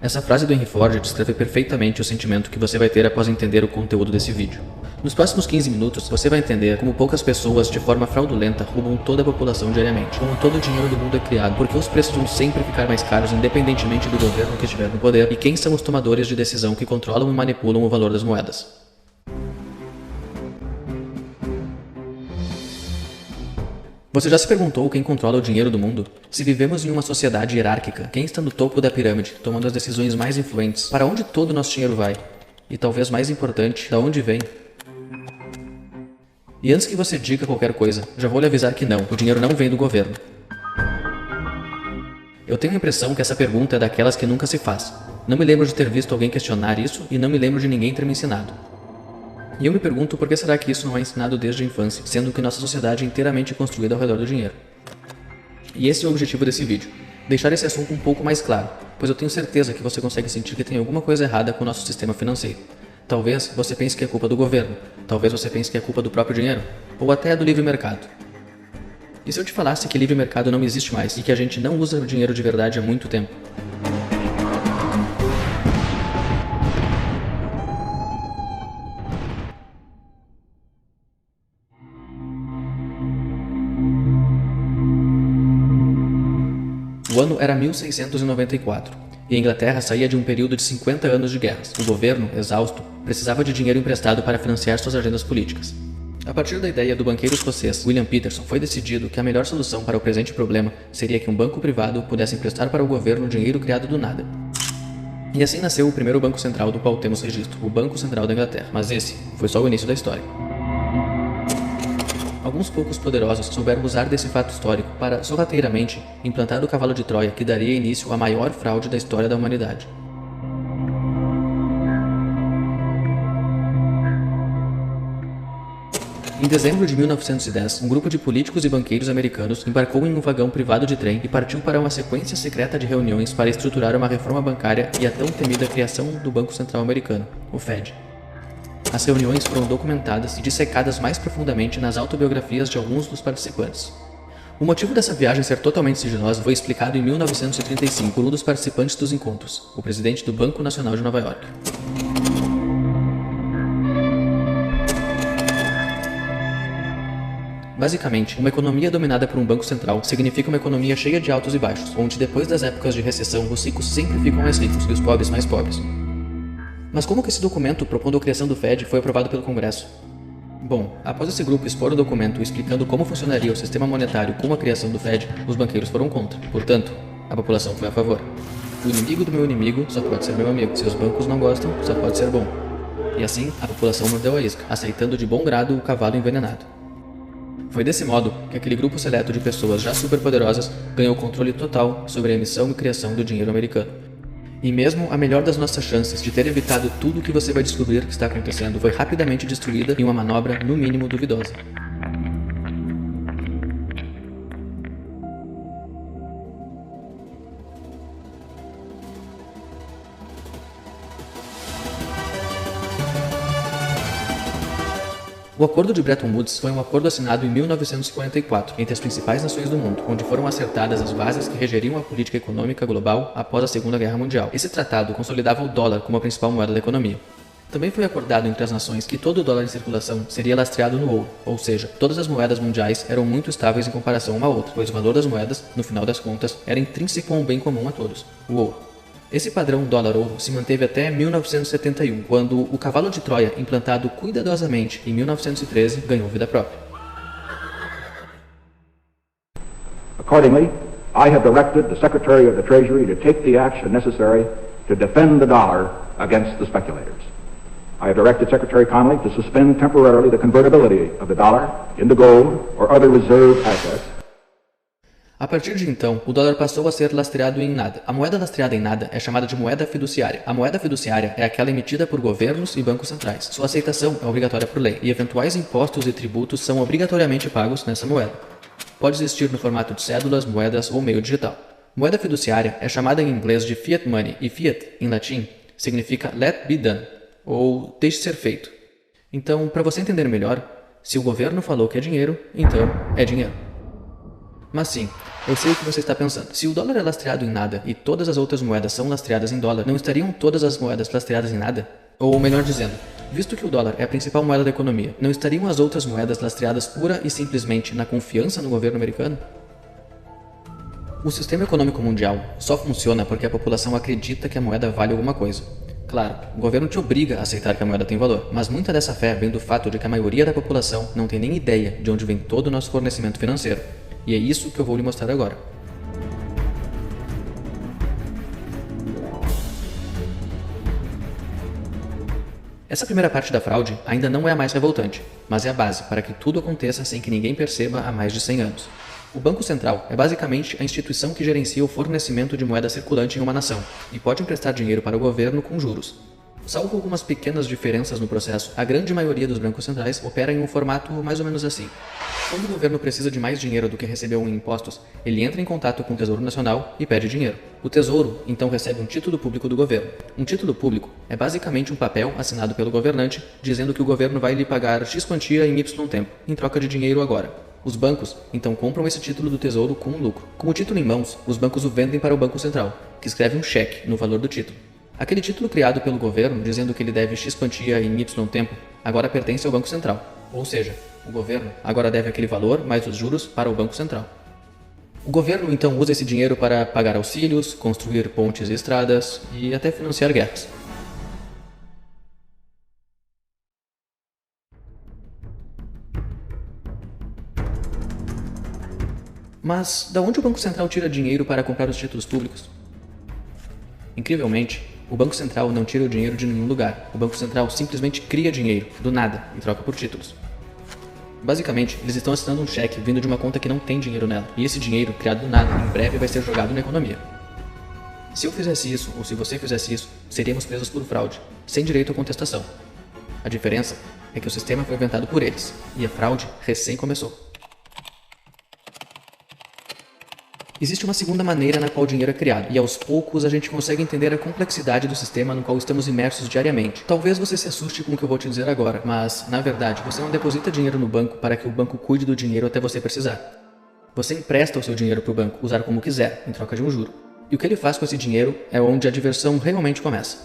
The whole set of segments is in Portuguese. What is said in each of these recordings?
Essa frase do Henry Ford descreve perfeitamente o sentimento que você vai ter após entender o conteúdo desse vídeo. Nos próximos 15 minutos, você vai entender como poucas pessoas, de forma fraudulenta, roubam toda a população diariamente, como todo o dinheiro do mundo é criado, porque os preços vão sempre ficar mais caros independentemente do governo que estiver no poder, e quem são os tomadores de decisão que controlam e manipulam o valor das moedas. Você já se perguntou quem controla o dinheiro do mundo? Se vivemos em uma sociedade hierárquica, quem está no topo da pirâmide, tomando as decisões mais influentes? Para onde todo o nosso dinheiro vai? E talvez mais importante, de onde vem? E antes que você diga qualquer coisa, já vou lhe avisar que não, o dinheiro não vem do governo. Eu tenho a impressão que essa pergunta é daquelas que nunca se faz. Não me lembro de ter visto alguém questionar isso e não me lembro de ninguém ter me ensinado. E eu me pergunto por que será que isso não é ensinado desde a infância, sendo que nossa sociedade é inteiramente construída ao redor do dinheiro. E esse é o objetivo desse vídeo, deixar esse assunto um pouco mais claro, pois eu tenho certeza que você consegue sentir que tem alguma coisa errada com o nosso sistema financeiro. Talvez você pense que é culpa do governo, talvez você pense que é culpa do próprio dinheiro, ou até do livre mercado. E se eu te falasse que livre mercado não existe mais e que a gente não usa o dinheiro de verdade há muito tempo? O ano era 1694, e a Inglaterra saía de um período de 50 anos de guerras. O governo, exausto, precisava de dinheiro emprestado para financiar suas agendas políticas. A partir da ideia do banqueiro escocês William Peterson, foi decidido que a melhor solução para o presente problema seria que um banco privado pudesse emprestar para o governo dinheiro criado do nada. E assim nasceu o primeiro banco central do qual temos registro, o Banco Central da Inglaterra. Mas esse foi só o início da história. Alguns poucos poderosos souberam usar desse fato histórico para, sorrateiramente, implantar o cavalo de Troia que daria início à maior fraude da história da humanidade. Em dezembro de 1910, um grupo de políticos e banqueiros americanos embarcou em um vagão privado de trem e partiu para uma sequência secreta de reuniões para estruturar uma reforma bancária e a tão temida criação do Banco Central Americano, o Fed. As reuniões foram documentadas e dissecadas mais profundamente nas autobiografias de alguns dos participantes. O motivo dessa viagem ser totalmente sigilosa foi explicado em 1935 por um dos participantes dos encontros, o presidente do Banco Nacional de Nova York. Basicamente, uma economia dominada por um banco central significa uma economia cheia de altos e baixos, onde depois das épocas de recessão os ricos sempre ficam mais ricos e os pobres mais pobres. Mas como que esse documento propondo a criação do Fed foi aprovado pelo Congresso? Bom, após esse grupo expor o documento explicando como funcionaria o sistema monetário com a criação do Fed, os banqueiros foram contra. Portanto, a população foi a favor. O inimigo do meu inimigo só pode ser meu amigo. Se os bancos não gostam, só pode ser bom. E assim, a população mordeu a isca, aceitando de bom grado o cavalo envenenado. Foi desse modo que aquele grupo seleto de pessoas já superpoderosas ganhou controle total sobre a emissão e criação do dinheiro americano. E mesmo a melhor das nossas chances de ter evitado tudo o que você vai descobrir que está acontecendo foi rapidamente destruída em uma manobra no mínimo duvidosa. O Acordo de Bretton Woods foi um acordo assinado em 1944 entre as principais nações do mundo, onde foram acertadas as bases que regeriam a política econômica global após a Segunda Guerra Mundial. Esse tratado consolidava o dólar como a principal moeda da economia. Também foi acordado entre as nações que todo o dólar em circulação seria lastreado no ouro, ou seja, todas as moedas mundiais eram muito estáveis em comparação uma a outra, pois o valor das moedas, no final das contas, era intrínseco a um bem comum a todos, o ouro. Esse padrão dólar-ouro se manteve até 1971, quando o cavalo de Troia, implantado cuidadosamente em 1913, ganhou vida própria. Accordingly, I have directed the Secretary of the Treasury to take the action necessary to defend the dollar against the speculators. I have directed Secretary Connally to suspend temporarily the convertibility of the dollar into gold or other reserve assets. A partir de então, o dólar passou a ser lastreado em nada. A moeda lastreada em nada é chamada de moeda fiduciária. A moeda fiduciária é aquela emitida por governos e bancos centrais. Sua aceitação é obrigatória por lei, e eventuais impostos e tributos são obrigatoriamente pagos nessa moeda. Pode existir no formato de cédulas, moedas ou meio digital. Moeda fiduciária é chamada em inglês de fiat money, e fiat, em latim, significa let be done, ou deixe ser feito. Então, para você entender melhor, se o governo falou que é dinheiro, então é dinheiro. Mas sim, Eu sei o que você está pensando. Se o dólar é lastreado em nada e todas as outras moedas são lastreadas em dólar, não estariam todas as moedas lastreadas em nada? Ou melhor dizendo, visto que o dólar é a principal moeda da economia, não estariam as outras moedas lastreadas pura e simplesmente na confiança no governo americano? O sistema econômico mundial só funciona porque a população acredita que a moeda vale alguma coisa. Claro, o governo te obriga a aceitar que a moeda tem valor, mas muita dessa fé vem do fato de que a maioria da população não tem nem ideia de onde vem todo o nosso fornecimento financeiro. E é isso que eu vou lhe mostrar agora. Essa primeira parte da fraude ainda não é a mais revoltante, mas é a base para que tudo aconteça sem que ninguém perceba há mais de 100 anos. O Banco Central é basicamente a instituição que gerencia o fornecimento de moeda circulante em uma nação e pode emprestar dinheiro para o governo com juros. Salvo algumas pequenas diferenças no processo, a grande maioria dos bancos centrais opera em um formato mais ou menos assim. Quando o governo precisa de mais dinheiro do que recebeu em impostos, ele entra em contato com o Tesouro Nacional e pede dinheiro. O Tesouro, então, recebe um título público do governo. Um título público é basicamente um papel assinado pelo governante dizendo que o governo vai lhe pagar X quantia em Y tempo, em troca de dinheiro agora. Os bancos, então, compram esse título do Tesouro com um lucro. Com o título em mãos, os bancos o vendem para o Banco Central, que escreve um cheque no valor do título. Aquele título criado pelo governo, dizendo que ele deve X quantia em Y tempo, agora pertence ao Banco Central. Ou seja, o governo agora deve aquele valor mais os juros para o Banco Central. O governo então usa esse dinheiro para pagar auxílios, construir pontes e estradas e até financiar guerras. Mas da onde o Banco Central tira dinheiro para comprar os títulos públicos? Incrivelmente, o Banco Central não tira o dinheiro de nenhum lugar. O Banco Central simplesmente cria dinheiro, do nada, e troca por títulos. Basicamente, eles estão assinando um cheque vindo de uma conta que não tem dinheiro nela. E esse dinheiro, criado do nada, em breve vai ser jogado na economia. Se eu fizesse isso, ou se você fizesse isso, seríamos presos por fraude, sem direito à contestação. A diferença é que o sistema foi inventado por eles, e a fraude recém começou. Existe uma segunda maneira na qual o dinheiro é criado, e aos poucos a gente consegue entender a complexidade do sistema no qual estamos imersos diariamente. Talvez você se assuste com o que eu vou te dizer agora, mas, na verdade, você não deposita dinheiro no banco para que o banco cuide do dinheiro até você precisar. Você empresta o seu dinheiro para o banco usar como quiser, em troca de um juro. E o que ele faz com esse dinheiro é onde a diversão realmente começa.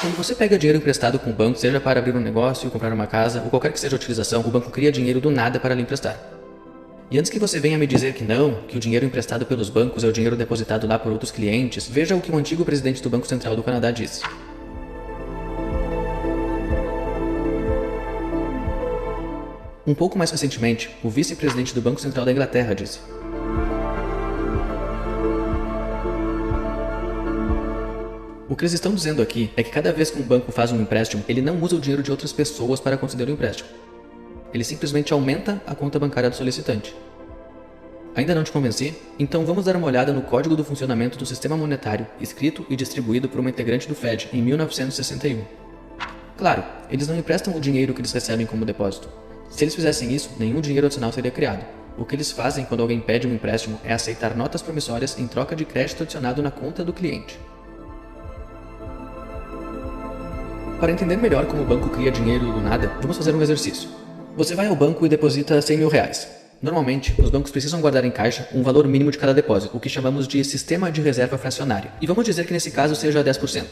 Quando você pega dinheiro emprestado com o banco, seja para abrir um negócio, comprar uma casa, ou qualquer que seja a utilização, o banco cria dinheiro do nada para lhe emprestar. E antes que você venha me dizer que não, que o dinheiro emprestado pelos bancos é o dinheiro depositado lá por outros clientes, veja o que o antigo presidente do Banco Central do Canadá disse. Um pouco mais recentemente, o vice-presidente do Banco Central da Inglaterra disse: o que eles estão dizendo aqui é que cada vez que um banco faz um empréstimo, ele não usa o dinheiro de outras pessoas para conceder o empréstimo. Ele simplesmente aumenta a conta bancária do solicitante. Ainda não te convenci? Então vamos dar uma olhada no Código do Funcionamento do Sistema Monetário, escrito e distribuído por uma integrante do Fed em 1961. Claro, eles não emprestam o dinheiro que eles recebem como depósito. Se eles fizessem isso, nenhum dinheiro adicional seria criado. O que eles fazem quando alguém pede um empréstimo é aceitar notas promissórias em troca de crédito adicionado na conta do cliente. Para entender melhor como o banco cria dinheiro do nada, vamos fazer um exercício. Você vai ao banco e deposita 100 mil reais. Normalmente, os bancos precisam guardar em caixa um valor mínimo de cada depósito, o que chamamos de sistema de reserva fracionária. E vamos dizer que nesse caso seja 10%.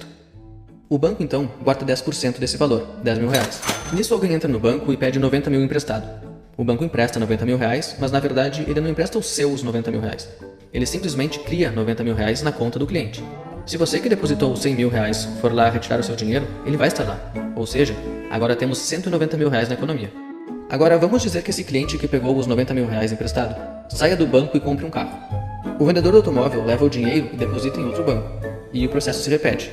O banco, então, guarda 10% desse valor, 10 mil reais. Nisso alguém entra no banco e pede 90 mil emprestado. O banco empresta 90 mil reais, mas na verdade ele não empresta os seus 90 mil reais. Ele simplesmente cria 90 mil reais na conta do cliente. Se você que depositou 100 mil reais for lá retirar o seu dinheiro, ele vai estar lá. Ou seja, agora temos 190 mil reais na economia. Agora vamos dizer que esse cliente que pegou os 90 mil reais emprestado saia do banco e compre um carro. O vendedor do automóvel leva o dinheiro e deposita em outro banco. E o processo se repete.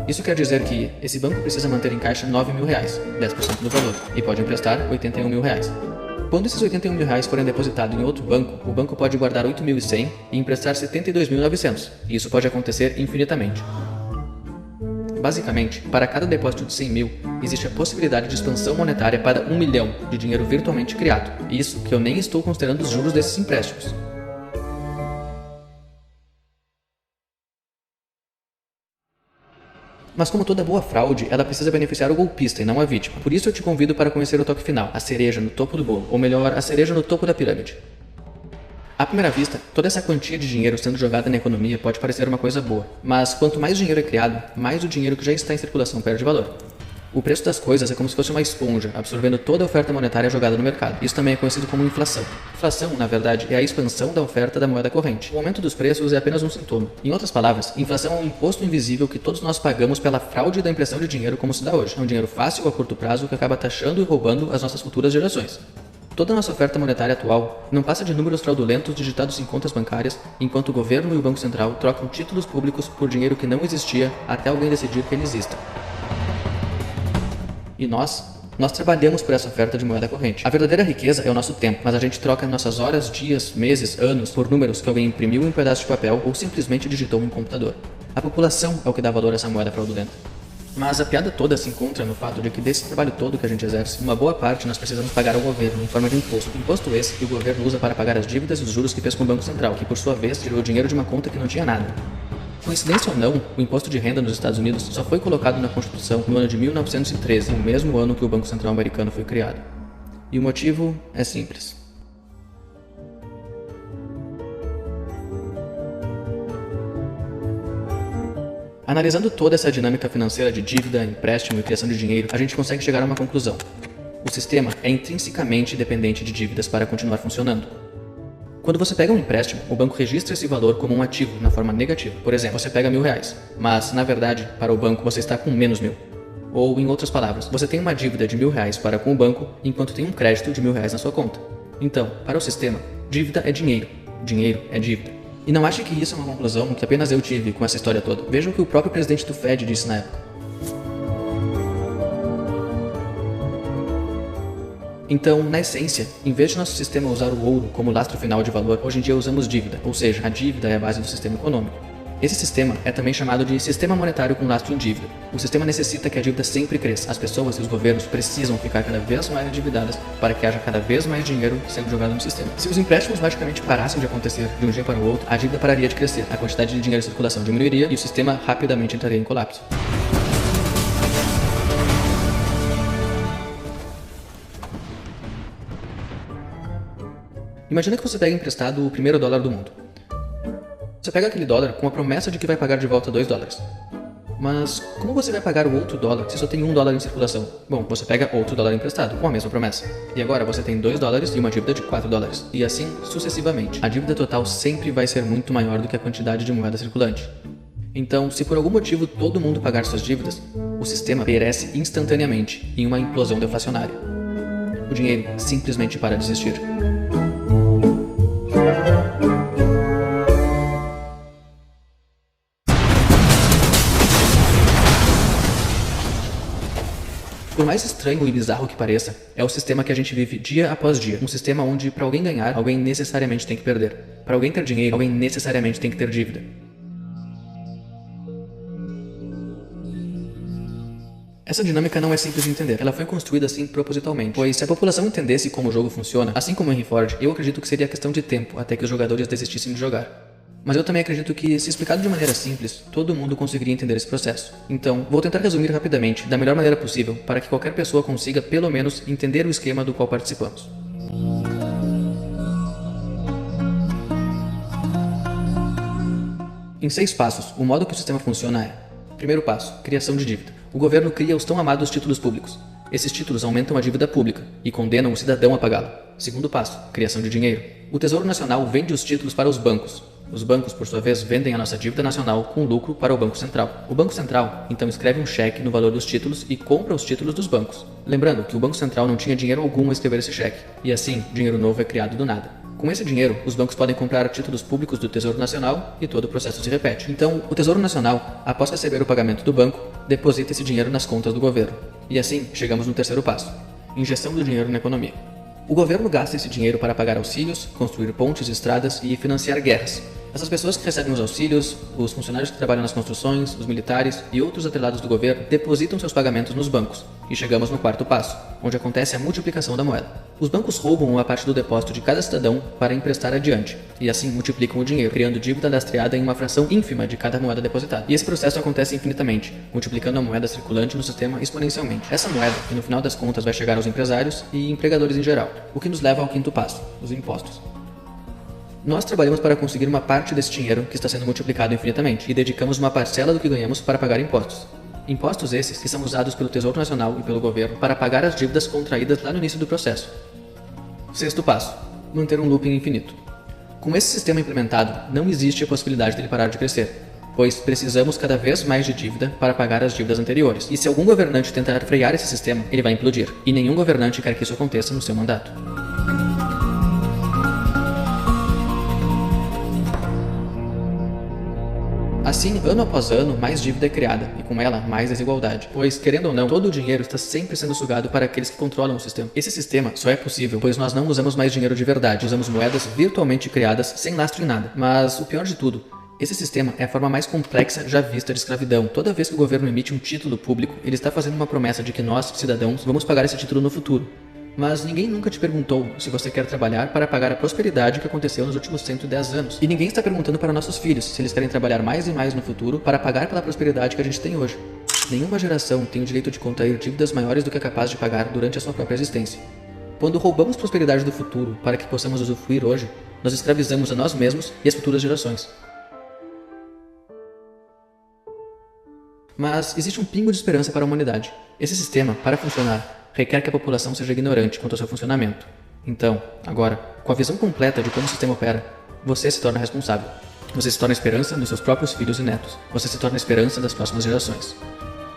Isso quer dizer que esse banco precisa manter em caixa 9 mil reais, 10% do valor, e pode emprestar 81 mil reais. Quando esses 81 mil reais forem depositados em outro banco, o banco pode guardar 8.100 e emprestar 72.900. E isso pode acontecer infinitamente. Basicamente, para cada depósito de 100 mil, existe a possibilidade de expansão monetária para 1 milhão de dinheiro virtualmente criado. Isso que eu nem estou considerando os juros desses empréstimos. Mas como toda boa fraude, ela precisa beneficiar o golpista e não a vítima. Por isso eu te convido para conhecer o toque final, a cereja no topo do bolo, ou melhor, a cereja no topo da pirâmide. À primeira vista, toda essa quantia de dinheiro sendo jogada na economia pode parecer uma coisa boa, mas quanto mais dinheiro é criado, mais o dinheiro que já está em circulação perde valor. O preço das coisas é como se fosse uma esponja, absorvendo toda a oferta monetária jogada no mercado. Isso também é conhecido como inflação. Inflação, na verdade, é a expansão da oferta da moeda corrente. O aumento dos preços é apenas um sintoma. Em outras palavras, inflação é um imposto invisível que todos nós pagamos pela fraude da impressão de dinheiro como se dá hoje. É um dinheiro fácil a curto prazo que acaba taxando e roubando as nossas futuras gerações. Toda a nossa oferta monetária atual não passa de números fraudulentos digitados em contas bancárias, enquanto o governo e o Banco Central trocam títulos públicos por dinheiro que não existia até alguém decidir que ele exista. E nós trabalhamos por essa oferta de moeda corrente. A verdadeira riqueza é o nosso tempo, mas a gente troca nossas horas, dias, meses, anos por números que alguém imprimiu em um pedaço de papel ou simplesmente digitou em um computador. A população é o que dá valor a essa moeda fraudulenta. Mas a piada toda se encontra no fato de que desse trabalho todo que a gente exerce, uma boa parte nós precisamos pagar ao governo em forma de imposto. Imposto esse que o governo usa para pagar as dívidas e os juros que fez com o Banco Central, que por sua vez tirou o dinheiro de uma conta que não tinha nada. Coincidência ou não, o imposto de renda nos Estados Unidos só foi colocado na Constituição no ano de 1913, o mesmo ano que o Banco Central americano foi criado. E o motivo é simples. Analisando toda essa dinâmica financeira de dívida, empréstimo e criação de dinheiro, a gente consegue chegar a uma conclusão. O sistema é intrinsecamente dependente de dívidas para continuar funcionando. Quando você pega um empréstimo, o banco registra esse valor como um ativo, na forma negativa. Por exemplo, você pega R$1.000, mas, na verdade, para o banco você está com menos 1.000. Ou, em outras palavras, você tem uma dívida de R$1.000 para com o banco, enquanto tem um crédito de R$1.000 na sua conta. Então, para o sistema, dívida é dinheiro, dinheiro é dívida. E não ache que isso é uma conclusão que apenas eu tive com essa história toda. Veja o que o próprio presidente do Fed disse na época. Então, na essência, em vez de nosso sistema usar o ouro como lastro final de valor, hoje em dia usamos dívida, ou seja, a dívida é a base do sistema econômico. Esse sistema é também chamado de sistema monetário com lastro em dívida. O sistema necessita que a dívida sempre cresça. As pessoas e os governos precisam ficar cada vez mais endividadas para que haja cada vez mais dinheiro sendo jogado no sistema. Se os empréstimos magicamente parassem de acontecer de um dia para o outro, a dívida pararia de crescer, a quantidade de dinheiro em circulação diminuiria e o sistema rapidamente entraria em colapso. Imagina que você pega emprestado o primeiro dólar do mundo. Você pega aquele dólar com a promessa de que vai pagar de volta $2. Mas como você vai pagar o outro dólar se só tem $1 em circulação? Bom, você pega outro dólar emprestado, com a mesma promessa. E agora você tem $2 e uma dívida de $4. E assim sucessivamente. A dívida total sempre vai ser muito maior do que a quantidade de moeda circulante. Então, se por algum motivo todo mundo pagar suas dívidas, o sistema perece instantaneamente em uma implosão deflacionária. O dinheiro simplesmente para de existir. Por mais estranho e bizarro que pareça, é o sistema que a gente vive dia após dia. Um sistema onde, para alguém ganhar, alguém necessariamente tem que perder. Para alguém ter dinheiro, alguém necessariamente tem que ter dívida. Essa dinâmica não é simples de entender. Ela foi construída assim propositalmente. Pois se a população entendesse como o jogo funciona, assim como Henry Ford, eu acredito que seria questão de tempo até que os jogadores desistissem de jogar. Mas eu também acredito que, se explicado de maneira simples, todo mundo conseguiria entender esse processo. Então, vou tentar resumir rapidamente, da melhor maneira possível, para que qualquer pessoa consiga, pelo menos, entender o esquema do qual participamos. Em 6 passos, o modo que o sistema funciona é: primeiro passo, criação de dívida. O governo cria os tão amados títulos públicos. Esses títulos aumentam a dívida pública e condenam o cidadão a pagá-la. Segundo passo, criação de dinheiro. O Tesouro Nacional vende os títulos para os bancos. Os bancos, por sua vez, vendem a nossa dívida nacional com lucro para o Banco Central. O Banco Central, então, escreve um cheque no valor dos títulos e compra os títulos dos bancos. Lembrando que o Banco Central não tinha dinheiro algum a escrever esse cheque, e assim, dinheiro novo é criado do nada. Com esse dinheiro, os bancos podem comprar títulos públicos do Tesouro Nacional e todo o processo se repete. Então, o Tesouro Nacional, após receber o pagamento do banco, deposita esse dinheiro nas contas do governo. E assim, chegamos no terceiro passo: injeção do dinheiro na economia. O governo gasta esse dinheiro para pagar auxílios, construir pontes e estradas e financiar guerras. Essas pessoas que recebem os auxílios, os funcionários que trabalham nas construções, os militares e outros atrelados do governo depositam seus pagamentos nos bancos. E chegamos no quarto passo, onde acontece a multiplicação da moeda. Os bancos roubam uma parte do depósito de cada cidadão para emprestar adiante, e assim multiplicam o dinheiro, criando dívida lastreada em uma fração ínfima de cada moeda depositada. E esse processo acontece infinitamente, multiplicando a moeda circulante no sistema exponencialmente. Essa moeda, que no final das contas vai chegar aos empresários e empregadores em geral, o que nos leva ao quinto passo, os impostos. Nós trabalhamos para conseguir uma parte desse dinheiro que está sendo multiplicado infinitamente e dedicamos uma parcela do que ganhamos para pagar impostos. Impostos esses que são usados pelo Tesouro Nacional e pelo governo para pagar as dívidas contraídas lá no início do processo. Sexto passo: manter um looping infinito. Com esse sistema implementado, não existe a possibilidade dele parar de crescer, pois precisamos cada vez mais de dívida para pagar as dívidas anteriores. E se algum governante tentar frear esse sistema, ele vai implodir. E nenhum governante quer que isso aconteça no seu mandato. Assim, ano após ano, mais dívida é criada, e com ela, mais desigualdade. Pois, querendo ou não, todo o dinheiro está sempre sendo sugado para aqueles que controlam o sistema. Esse sistema só é possível, pois nós não usamos mais dinheiro de verdade, usamos moedas virtualmente criadas sem lastro em nada. Mas, o pior de tudo, esse sistema é a forma mais complexa já vista de escravidão. Toda vez que o governo emite um título público, ele está fazendo uma promessa de que nós, cidadãos, vamos pagar esse título no futuro. Mas ninguém nunca te perguntou se você quer trabalhar para pagar a prosperidade que aconteceu nos últimos 110 anos. E ninguém está perguntando para nossos filhos se eles querem trabalhar mais e mais no futuro para pagar pela prosperidade que a gente tem hoje. Nenhuma geração tem o direito de contrair dívidas maiores do que é capaz de pagar durante a sua própria existência. Quando roubamos prosperidade do futuro para que possamos usufruir hoje, nós escravizamos a nós mesmos e as futuras gerações. Mas existe um pingo de esperança para a humanidade. Esse sistema, para funcionar, requer que a população seja ignorante quanto ao seu funcionamento. Então, agora, com a visão completa de como o sistema opera, você se torna responsável. Você se torna a esperança dos seus próprios filhos e netos. Você se torna a esperança das próximas gerações.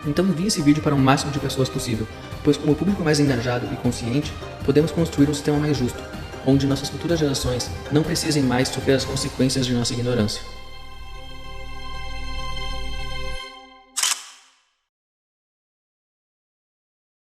Então envie esse vídeo para o máximo de pessoas possível, pois como o público mais engajado e consciente, podemos construir um sistema mais justo, onde nossas futuras gerações não precisem mais sofrer as consequências de nossa ignorância.